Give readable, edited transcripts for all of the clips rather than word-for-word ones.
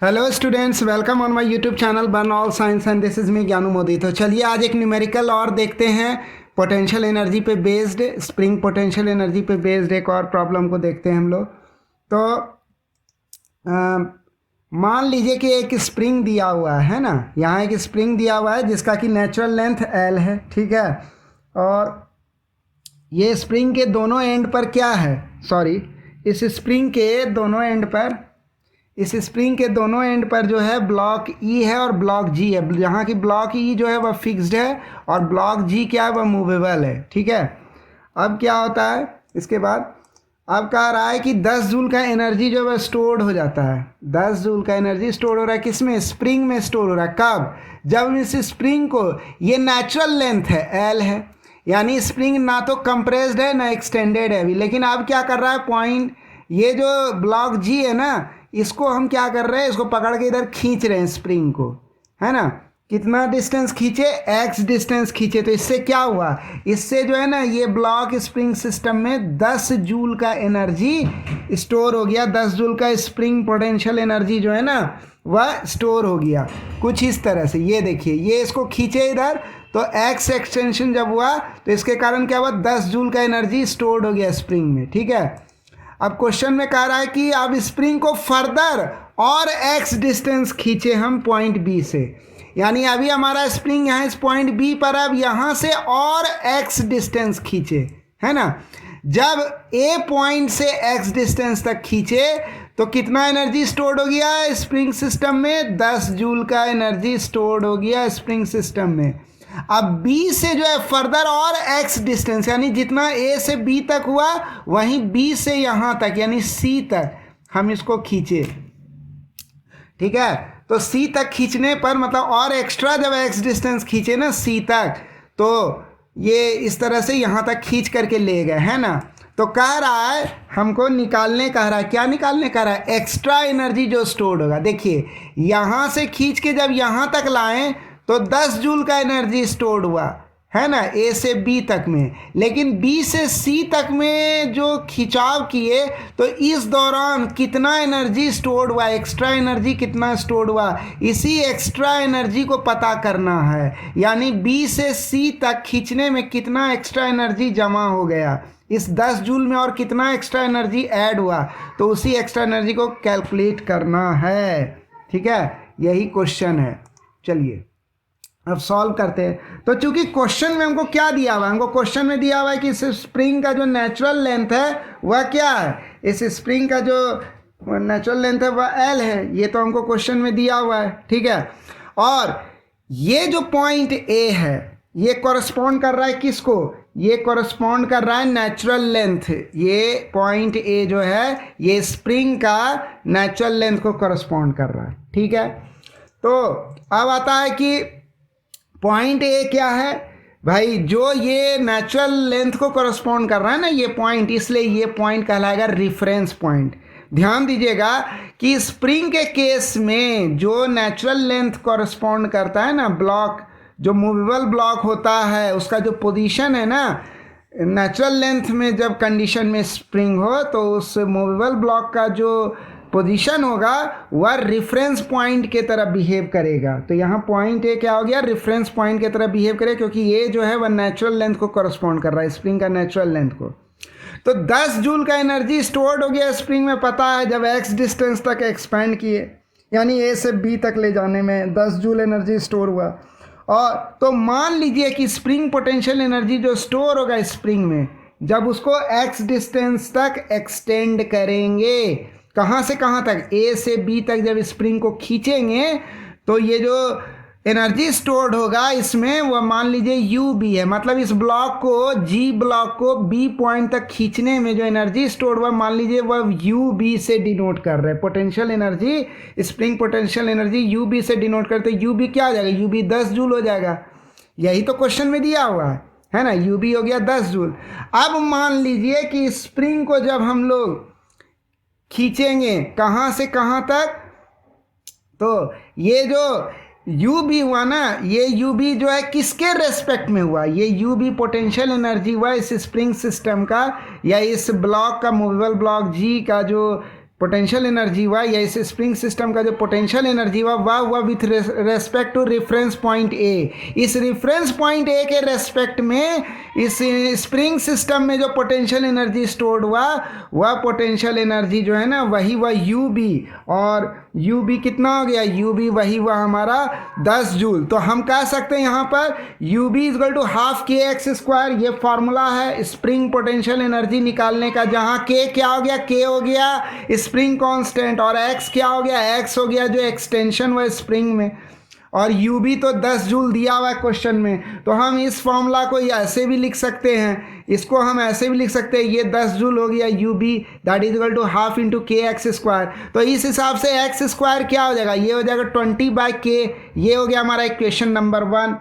Hello students, welcome on my YouTube channel burn all science and this is me Gyanu Modi. तो चलिए आज एक numerical और देखते हैं। पोटेंशियल एनर्जी पे बेस्ड, स्प्रिंग पोटेंशियल एनर्जी पे बेस्ड एक और प्रॉब्लम को देखते हैं हम लोग। तो मान लीजिए कि एक स्प्रिंग दिया हुआ है ना, यहाँ एक स्प्रिंग दिया हुआ है जिसका कि नेचुरल लेंथ एल है, ठीक है। और ये स्प्रिंग के दोनों एंड पर क्या है, इस स्प्रिंग के दोनों एंड पर, इस स्प्रिंग के दोनों एंड पर जो है ब्लॉक ई है और ब्लॉक जी है। यहाँ की ब्लॉक ई जो है वह फिक्स्ड है और ब्लॉक जी क्या है, वह मूवेबल है, ठीक है। अब क्या होता है इसके बाद, अब कह रहा है कि 10 जूल का एनर्जी जो है स्टोर्ड हो जाता है। 10 जूल का एनर्जी स्टोर हो रहा है किसमें, स्प्रिंग में स्टोर हो रहा है। कब, जब इस स्प्रिंग को, ये नेचुरल लेंथ है एल है, यानी स्प्रिंग ना तो कंप्रेस्ड है ना एक्सटेंडेड है अभी। लेकिन अब क्या कर रहा है, पॉइंट ये जो ब्लॉक जी है ना, इसको हम क्या कर रहे हैं, इसको पकड़ के इधर खींच रहे हैं स्प्रिंग को, है ना। कितना डिस्टेंस खींचे, x डिस्टेंस खींचे। तो इससे क्या हुआ, इससे जो है ना ये ब्लॉक स्प्रिंग सिस्टम में 10 जूल का एनर्जी स्टोर हो गया। 10 जूल का स्प्रिंग पोटेंशियल एनर्जी जो है ना वह स्टोर हो गया कुछ इस तरह से। ये देखिए, ये इसको खींचे इधर, तो x एक्सटेंशन जब हुआ तो इसके कारण क्या हुआ, 10 जूल का एनर्जी स्टोर्ड हो गया स्प्रिंग में, ठीक है। अब क्वेश्चन में कह रहा है कि अब स्प्रिंग को फर्दर और x डिस्टेंस खींचे हम पॉइंट B से, यानी अभी हमारा स्प्रिंग यहाँ इस पॉइंट B पर, अब यहाँ से और x डिस्टेंस खींचे, है ना। जब A पॉइंट से x डिस्टेंस तक खींचे तो कितना एनर्जी स्टोर्ड हो गया स्प्रिंग सिस्टम में, 10 जूल का एनर्जी स्टोर्ड हो गया स्प्रिंग सिस्टम में। अब B से जो है फर्दर और x डिस्टेंस, यानी जितना A से B तक हुआ वहीं B से यहाँ तक यानी C तक हम इसको खींचे, ठीक है। तो C तक खींचने पर मतलब और एक्स्ट्रा जब x डिस्टेंस खींचे ना C तक, तो ये इस तरह से यहाँ तक खींच करके ले गए, है ना। तो कह रहा है हमको निकालने, कह रहा है क्या निकालने, कह रहा है एक्स्ट्रा एनर्जी जो स्टोर्ड होगा। देखिए यहाँ से खींच के जब यहाँ तक लाएं तो 10 जूल का एनर्जी स्टोर्ड हुआ, है ना, A से B तक में। लेकिन B से C तक में जो खिंचाव किए तो इस दौरान कितना एनर्जी स्टोर्ड हुआ, एक्स्ट्रा एनर्जी कितना स्टोर्ड हुआ, इसी एक्स्ट्रा एनर्जी को पता करना है। यानी B से C तक खींचने में कितना एक्स्ट्रा एनर्जी जमा हो गया, इस 10 जूल में और कितना एक्स्ट्रा एनर्जी ऐड हुआ, तो उसी एक्स्ट्रा एनर्जी को कैलकुलेट करना है, ठीक है। यही क्वेश्चन है। चलिए अब सॉल्व करते हैं। तो चूंकि क्वेश्चन में हमको क्या दिया हुआ है, हमको क्वेश्चन में दिया हुआ है कि इस स्प्रिंग का जो नेचुरल लेंथ है वह क्या है, इस स्प्रिंग का जो नेचुरल लेंथ है वह L है। ये तो हमको क्वेश्चन में दिया हुआ है, ठीक है। और ये जो पॉइंट A है ये कॉरस्पॉन्ड कर रहा है किसको, ये कॉरस्पॉन्ड कर रहा है नेचुरल लेंथ। ये पॉइंट A जो है ये स्प्रिंग का नेचुरल लेंथ को कॉरस्पॉन्ड कर रहा है, ठीक है। तो अब आता है कि पॉइंट ए क्या है भाई, जो ये नेचुरल लेंथ को कॉरस्पॉन्ड कर रहा है ना ये पॉइंट, इसलिए ये पॉइंट कहलाएगा रेफरेंस पॉइंट। ध्यान दीजिएगा कि स्प्रिंग के केस में जो नेचुरल लेंथ कॉरस्पॉन्ड करता है ना, ब्लॉक जो मूवेबल ब्लॉक होता है उसका जो पोजीशन है ना, नेचुरल लेंथ में जब कंडीशन में स्प्रिंग हो तो उस मूवेबल ब्लॉक का जो पोजीशन होगा वह रेफरेंस पॉइंट के तरह बिहेव करेगा। तो यहाँ पॉइंट ए क्या हो गया, रेफरेंस पॉइंट की तरह बिहेव करेगा, क्योंकि ये जो है वह नेचुरल लेंथ को कॉरस्पॉन्ड कर रहा है, स्प्रिंग का नेचुरल लेंथ को। तो 10 जूल का एनर्जी स्टोर्ड हो गया स्प्रिंग में, पता है, जब x डिस्टेंस तक एक्सपेंड किए, यानी A से B तक ले जाने में 10 जूल एनर्जी स्टोर हुआ। और तो मान लीजिए कि स्प्रिंग पोटेंशियल एनर्जी जो स्टोर होगा स्प्रिंग में, जब उसको x डिस्टेंस तक एक्सटेंड करेंगे, कहाँ से कहाँ तक, A से B तक जब स्प्रिंग को खींचेंगे तो ये जो एनर्जी स्टोर्ड होगा इसमें वह मान लीजिए UB है। मतलब इस ब्लॉक को, G ब्लॉक को B पॉइंट तक खींचने में जो एनर्जी स्टोर्ड हुआ मान लीजिए वह UB से डिनोट कर रहे हैं। Potential energy, spring potential energy UB से डिनोट करते, UB क्या हो जाएगा, UB 10 जूल हो जाएगा। यही तो क्वेश्चन में दिया हुआ है ना, UB हो गया 10 जूल। अब मान लीजिए कि स्प्रिंग को जब हम लोग खींचेंगे कहाँ से कहाँ तक, तो ये जो UB हुआ ना, ये UB जो है किसके रेस्पेक्ट में हुआ, ये UB पोटेंशियल एनर्जी हुआ इस स्प्रिंग सिस्टम का, या इस ब्लॉक का, मूवेबल ब्लॉक G का जो पोटेंशियल एनर्जी हुआ या इस स्प्रिंग सिस्टम का जो पोटेंशियल एनर्जी हुआ वह हुआ with respect to reference point A. इस रेफरेंस पॉइंट ए के रेस्पेक्ट में इस स्प्रिंग सिस्टम में जो पोटेंशियल एनर्जी स्टोर्ड हुआ वह पोटेंशियल एनर्जी जो है ना वही वह यू बी, और यू बी कितना हो गया, यू बी वही हुआ हमारा 10 जूल। तो हम कह सकते हैं यहाँ पर U be equal to half k x square, ये फार्मूला है स्प्रिंग पोटेंशियल एनर्जी निकालने का, जहाँ के क्या हो गया, के हो गया स्प्रिंग कांस्टेंट, और एक्स क्या हो गया, एक्स हो गया जो एक्सटेंशन हुआ स्प्रिंग में, और यू बी तो 10 जूल दिया हुआ है क्वेश्चन में। तो हम इस फॉर्मूला को ऐसे भी लिख सकते हैं, इसको हम ऐसे भी लिख सकते हैं, ये 10 जूल हो गया U be that is equal to half into k x square. तो इस हिसाब से एक्स स्क्वायर क्या हो जाएगा, ये हो जाएगा 20/k। ये हो गया हमारा इक्वेशन नंबर 1।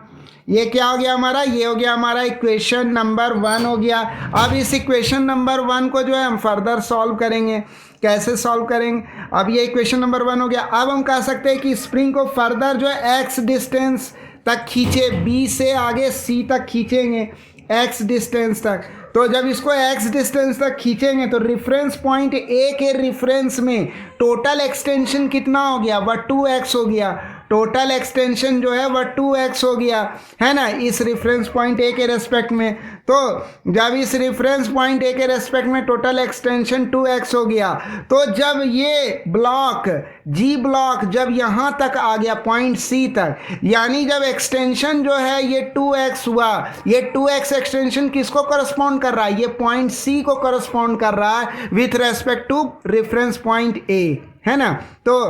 ये क्या हो गया हमारा, ये हो गया हमारा इक्वेशन नंबर 1 हो गया। अब इस इक्वेशन नंबर 1 को जो है हम फर्दर सॉल्व करेंगे। कैसे सॉल्व करेंगे, अब ये इक्वेशन नंबर 1 हो गया। अब हम कह सकते हैं कि स्प्रिंग को फर्दर जो है एक्स डिस्टेंस तक खींचे, बी से आगे सी तक खींचेंगे एक्स डिस्टेंस तक। तो जब इसको एक्स डिस्टेंस तक खींचेंगे तो रेफरेंस पॉइंट ए के रेफरेंस में टोटल एक्सटेंशन कितना हो गया, वह 2x हो गया। टोटल एक्सटेंशन जो है वह 2x हो गया, है ना, इस रेफरेंस पॉइंट ए के रेस्पेक्ट में। तो जब इस रेफरेंस पॉइंट ए के रेस्पेक्ट में टोटल एक्सटेंशन 2x हो गया, तो जब ये ब्लॉक जी ब्लॉक जब यहाँ तक आ गया पॉइंट सी तक, यानी जब एक्सटेंशन जो है ये 2x हुआ, ये 2x एक्सटेंशन किसको करस्पॉन्ड कर रहा है, ये पॉइंट सी को करस्पॉन्ड कर रहा है with respect to reference point A, है ना। तो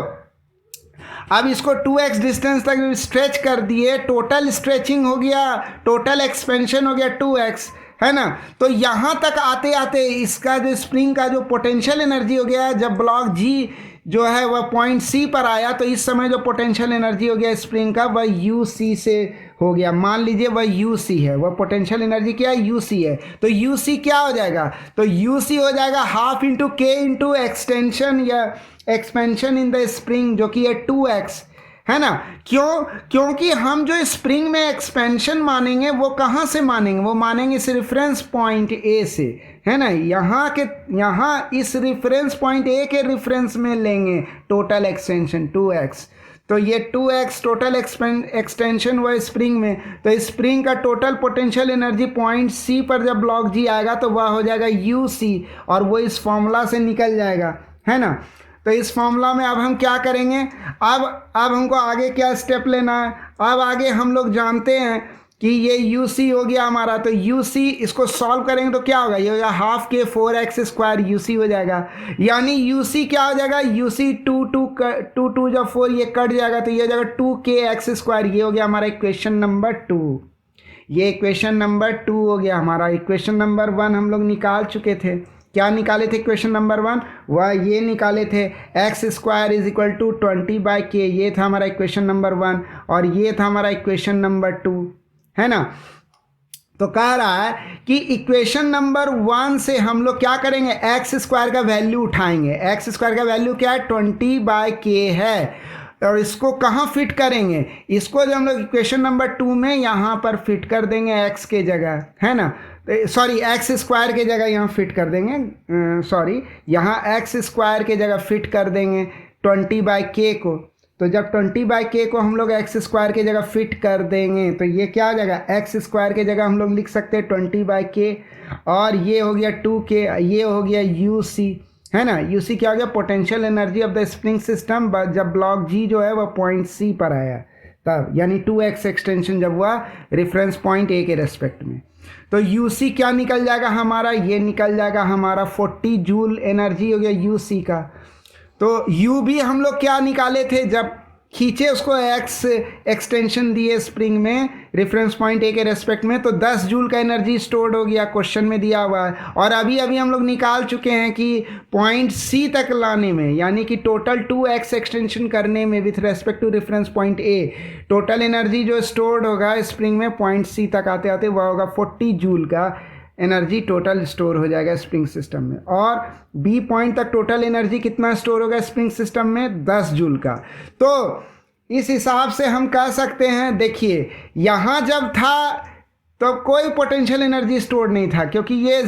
अब इसको 2x डिस्टेंस तक स्ट्रेच कर दिए, टोटल स्ट्रेचिंग हो गया, टोटल एक्सपेंशन हो गया 2x, है ना। तो यहाँ तक आते आते इसका जो स्प्रिंग का जो पोटेंशियल एनर्जी हो गया, जब ब्लॉक जी जो है वह पॉइंट सी पर आया, तो इस समय जो पोटेंशियल एनर्जी हो गया स्प्रिंग का वह यू सी से हो गया। मान लीजिए वह यू सी है, वह पोटेंशियल एनर्जी क्या है, यू सी है। तो यू सी क्या हो जाएगा, तो यू सी हो जाएगा हाफ इंटू के इंटू एक्सटेंशन या एक्सपेंशन इन द स्प्रिंग, जो कि है 2x, है ना। क्योंकि हम जो स्प्रिंग में एक्सपेंशन मानेंगे वो कहाँ से मानेंगे, वो मानेंगे इस रेफरेंस पॉइंट ए से, है ना। यहाँ इस रेफरेंस पॉइंट ए के रेफरेंस में लेंगे टोटल एक्सटेंशन 2x। तो ये 2x टोटल एक्सटेंशन हुआ स्प्रिंग में। तो स्प्रिंग का total potential energy point C पर जब ब्लॉक जी आएगा तो वह हो जाएगा यू सी, और वो इस फॉर्मूला से निकल जाएगा, है ना। तो इस फॉर्मूला में अब हम क्या करेंगे, अब हमको आगे क्या स्टेप लेना है। अब आगे हम लोग जानते हैं कि ये यू सी हो गया हमारा, तो यू सी इसको सॉल्व करेंगे तो क्या होगा, ये हो जाएगा हाफ के 4x स्क्वायर यू सी हो जाएगा। यानी यू सी क्या हो जाएगा, यू सी 2 जब 4 ये कट जाएगा तो ये हो जाएगा 2kx स्क्वायर। ये हो गया हमारा इक्वेशन नंबर 2। ये इक्वेशन नंबर 2 हो गया हमारा। इक्वेशन नंबर 1 हम लोग निकाल चुके थे। क्या निकाले थे इक्वेशन नंबर 1, वह ये निकाले थे x square is equal to 20/k। ये था हमारा इक्वेशन नंबर 1, और ये था हमारा इक्वेशन नंबर 2, है ना। तो कह रहा है कि इक्वेशन नंबर 1 से हम लोग क्या करेंगे, एक्स स्क्वायर का वैल्यू उठाएंगे। एक्स स्क्वायर का वैल्यू क्या है, 20/k है, और इसको कहाँ फिट करेंगे, इसको जो हम लोग इक्वेशन नंबर 2 में यहाँ पर फिट कर देंगे एक्स के जगह, है ना। सॉरी, एक्स स्क्वायर के जगह यहाँ फिट कर देंगे, सॉरी यहाँ एक्स स्क्वायर के जगह फिट कर देंगे 20/k को। तो जब 20/k को हम लोग एक्स स्क्वायर के जगह फिट कर देंगे तो ये क्या हो जाएगा, एक्स स्क्वायर के जगह हम लोग लिख सकते हैं 20/k, और ये हो गया 2k, ये हो गया यू सी, है ना। यू सी क्या हो गया, potential energy of the spring system जब ब्लॉक जी जो है वह पॉइंट सी पर आया तब, यानी 2x एक्सटेंशन जब हुआ रेफरेंस पॉइंट ए के रेस्पेक्ट में। तो यू सी क्या निकल जाएगा हमारा, ये निकल जाएगा हमारा 40 जूल एनर्जी हो गया यू सी का। तो यू भी हम लोग क्या निकाले थे, जब खींचे उसको एक्स एक्सटेंशन दिए स्प्रिंग में रेफरेंस पॉइंट ए के रेस्पेक्ट में, तो 10 जूल का एनर्जी स्टोर्ड हो गया, क्वेश्चन में दिया हुआ है। और अभी हम लोग निकाल चुके हैं कि पॉइंट सी तक लाने में, यानी कि टोटल 2x एक्सटेंशन करने में with respect to reference point A, total energy जो स्टोर्ड होगा स्प्रिंग में पॉइंट सी तक आते आते वह होगा 40 जूल का एनर्जी टोटल स्टोर हो जाएगा स्प्रिंग सिस्टम में। और बी पॉइंट तक टोटल एनर्जी कितना स्टोर होगा स्प्रिंग सिस्टम में, 10 जूल का। तो इस हिसाब से हम कह सकते हैं, देखिए यहाँ जब था तो कोई पोटेंशियल एनर्जी स्टोर नहीं था, क्योंकि ये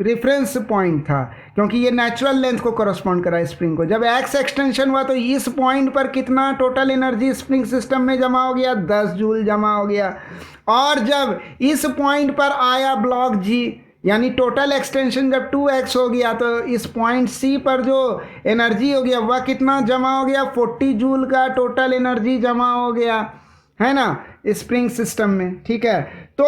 रेफरेंस पॉइंट था, क्योंकि ये नेचुरल लेंथ को करस्पॉन्ड करा स्प्रिंग को। जब एक्स एक्सटेंशन हुआ तो इस पॉइंट पर कितना टोटल एनर्जी स्प्रिंग सिस्टम में जमा हो गया, 10 जूल जमा हो गया। और जब इस पॉइंट पर आया ब्लॉक जी, यानी टोटल एक्सटेंशन जब 2x हो गया, तो इस पॉइंट सी पर जो एनर्जी हो गया वह कितना जमा हो गया, 40 जूल का टोटल एनर्जी जमा हो गया, है ना, स्प्रिंग सिस्टम में। ठीक है, तो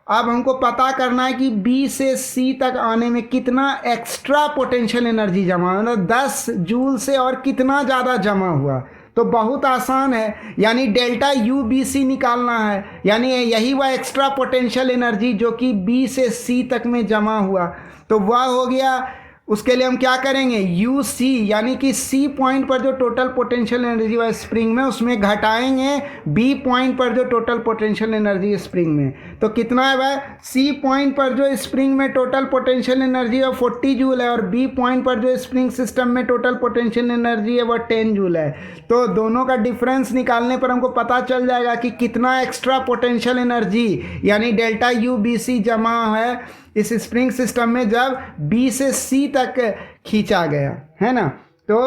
अब हमको पता करना है कि B से C तक आने में कितना एक्स्ट्रा पोटेंशियल एनर्जी जमा हुआ, मतलब 10 जूल से और कितना ज़्यादा जमा हुआ। तो बहुत आसान है, यानी डेल्टा UBC निकालना है, यानी यही वह एक्स्ट्रा पोटेंशियल एनर्जी जो कि B से C तक में जमा हुआ। तो वह हो गया, उसके लिए हम क्या करेंगे, UC यानी कि C पॉइंट पर जो टोटल पोटेंशियल एनर्जी है स्प्रिंग में, उसमें घटाएंगे B पॉइंट पर जो टोटल पोटेंशियल एनर्जी है स्प्रिंग में। तो कितना है वह, C पॉइंट पर जो स्प्रिंग में टोटल पोटेंशियल एनर्जी है 40 जूल है, और B पॉइंट पर जो स्प्रिंग सिस्टम में टोटल पोटेंशियल एनर्जी है वह 10 जूल है। तो दोनों का डिफरेंस निकालने पर हमको पता चल जाएगा कि कितना एक्स्ट्रा पोटेंशियल एनर्जी यानी डेल्टा UBC जमा है इस स्प्रिंग सिस्टम में जब B से C तक खींचा गया, है ना। तो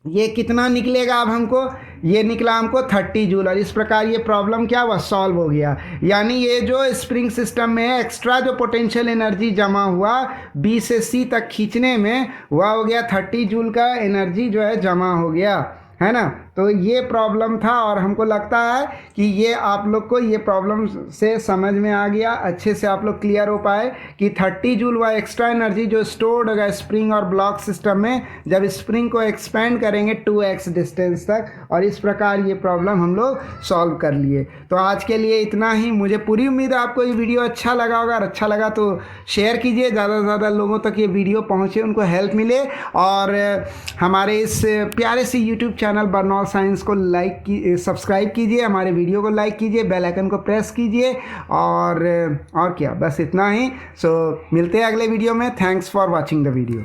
ये कितना निकलेगा, अब हमको ये निकला हमको 30 जूल। और इस प्रकार ये प्रॉब्लम क्या हुआ, सॉल्व हो गया। यानी ये जो स्प्रिंग सिस्टम में एक्स्ट्रा जो पोटेंशियल एनर्जी जमा हुआ B से C तक खींचने में, वह हो गया 30 जूल का एनर्जी जो है जमा हो गया, है ना। तो ये प्रॉब्लम था, और हमको लगता है कि ये आप लोग को ये प्रॉब्लम से समझ में आ गया, अच्छे से आप लोग क्लियर हो पाए कि 30 जूल वह एक्स्ट्रा एनर्जी जो स्टोर्ड होगा स्प्रिंग और ब्लॉक सिस्टम में जब स्प्रिंग को एक्सपेंड करेंगे 2x डिस्टेंस तक। और इस प्रकार ये प्रॉब्लम हम लोग सॉल्व कर लिए। तो आज के लिए इतना ही। मुझे पूरी उम्मीद है आपको ये वीडियो अच्छा लगा होगा, और अच्छा लगा तो शेयर कीजिए, ज़्यादा से ज़्यादा लोगों तक ये वीडियो पहुँचे, उनको हेल्प मिले। और हमारे इस प्यारे से यूट्यूब चैनल बर्नौल साइंस को सब्सक्राइब कीजिए, हमारे वीडियो को लाइक कीजिए, बेल आइकन को प्रेस कीजिए, और क्या, बस इतना ही। सो मिलते हैं अगले वीडियो में। Thanks for watching the video.